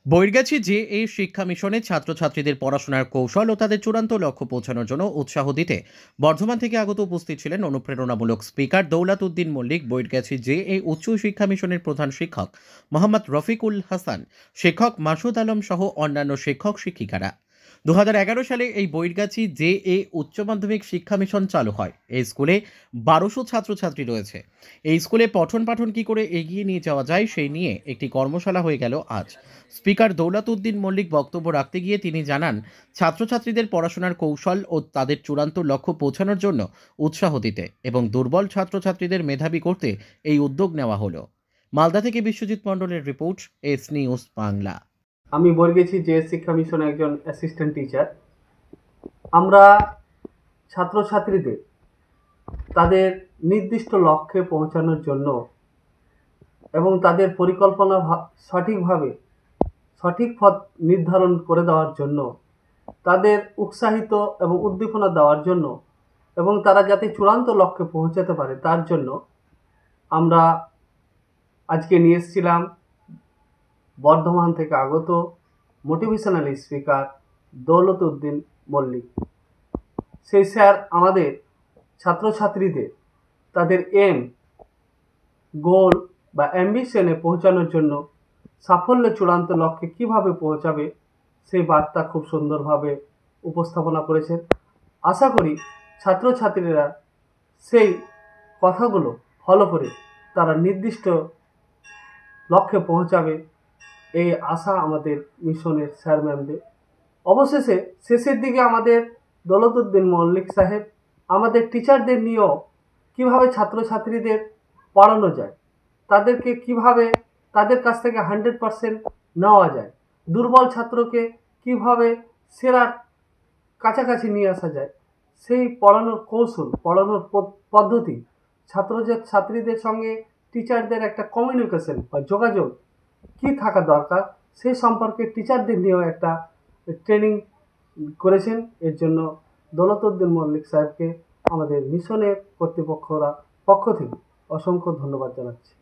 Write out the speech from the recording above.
বৈরগাছি যে এই শিক্ষা মিশনে ছাত্রছাত্রীদের পড়াশোনার কৌশল ও তাদের চূড়ান্ত লক্ষ্য পৌঁছানোর জন্য উৎসাহ দিতে বর্ধমান থেকে আগত উপস্থিত ছিলেন অনুপ্রেরণামূলক স্পিকার দৌলত উদ্দিন মল্লিক, বৈরগাছি যে এই উচ্চ শিক্ষা মিশনের প্রধান শিক্ষক মোহাম্মদ রফিকুল হাসান, শিক্ষক মাসুদ আলম সহ অন্যান্য শিক্ষক শিক্ষিকারা। 2011 সালে এই বৈরগাছি যে এ উচ্চ মাধ্যমিক শিক্ষা মিশন চালু হয়। এই স্কুলে 1200 ছাত্রছাত্রী রয়েছে। এই স্কুলে পঠন পাঠন কি করে এগিয়ে নিয়ে যাওয়া যায় সেই নিয়ে একটি কর্মশালা হয়ে গেল আজ। স্পিকার দৌলত উদ্দিন মল্লিক বক্তব্য রাখতে গিয়ে তিনি জানান, ছাত্রছাত্রীদের পড়াশোনার কৌশল ও তাদের চূড়ান্ত লক্ষ্য পৌঁছানোর জন্য উৎসাহ দিতে এবং দুর্বল ছাত্রছাত্রীদের মেধাবী করতে এই উদ্যোগ নেওয়া হলো। মালদা থেকে বিশ্বজিৎ মণ্ডলের রিপোর্ট, এস নিউজ বাংলা। আমি বৈরগাছি যে শিক্ষা মিশনে একজন অ্যাসিস্ট্যান্ট টিচার। আমরা ছাত্রছাত্রীদের তাদের নির্দিষ্ট লক্ষ্যে পৌঁছানোর জন্য এবং তাদের পরিকল্পনা সঠিকভাবে সঠিক পথ নির্ধারণ করে দেওয়ার জন্য, তাদের উৎসাহিত এবং উদ্দীপনা দেওয়ার জন্য এবং তারা যাতে চূড়ান্ত লক্ষ্যে পৌঁছাতে পারে তার জন্য আমরা আজকে নিয়ে এসেছিলাম বর্ধমান থেকে আগত মোটিভেশনাল স্পিকার দৌলত উদ্দিন মল্লিক। সেই স্যার আমাদের ছাত্রছাত্রীদের তাদের এম, গোল বা অ্যাম্বিশনে পৌঁছানোর জন্য সাফল্য চূড়ান্ত লক্ষ্যে কিভাবে পৌঁছাবে সেই বার্তা খুব সুন্দরভাবে উপস্থাপনা করেছেন। আশা করি ছাত্রছাত্রীরা সেই কথাগুলো ফলো করে তারা নির্দিষ্ট লক্ষ্যে পৌঁছাবে, এই আশা আমাদের মিশনের স্যার ম্যামদের। অবশেষে শেষের দিকে আমাদের দৌলত উদ্দিন মল্লিক সাহেব আমাদের টিচারদের নিয়েও কীভাবে ছাত্রছাত্রীদের পড়ানো যায়, তাদেরকে কিভাবে তাদের কাছ থেকে 100% নেওয়া যায়, দুর্বল ছাত্রকে কিভাবে সেরার কাছাকাছি নিয়ে আসা যায়, সেই পড়ানোর কৌশল, পড়ানোর পদ্ধতি, ছাত্রীদের সঙ্গে টিচারদের একটা কমিউনিকেশন বা যোগাযোগ কি থাকা দরকার সেই সম্পর্কে টিচারদের নিয়েও একটা ট্রেনিং করেছেন। এর জন্য দৌলত উদ্দিন মল্লিক সাহেবকে আমাদের মিশনের কর্তৃপক্ষরা পক্ষ থেকে অসংখ্য ধন্যবাদ জানাচ্ছি।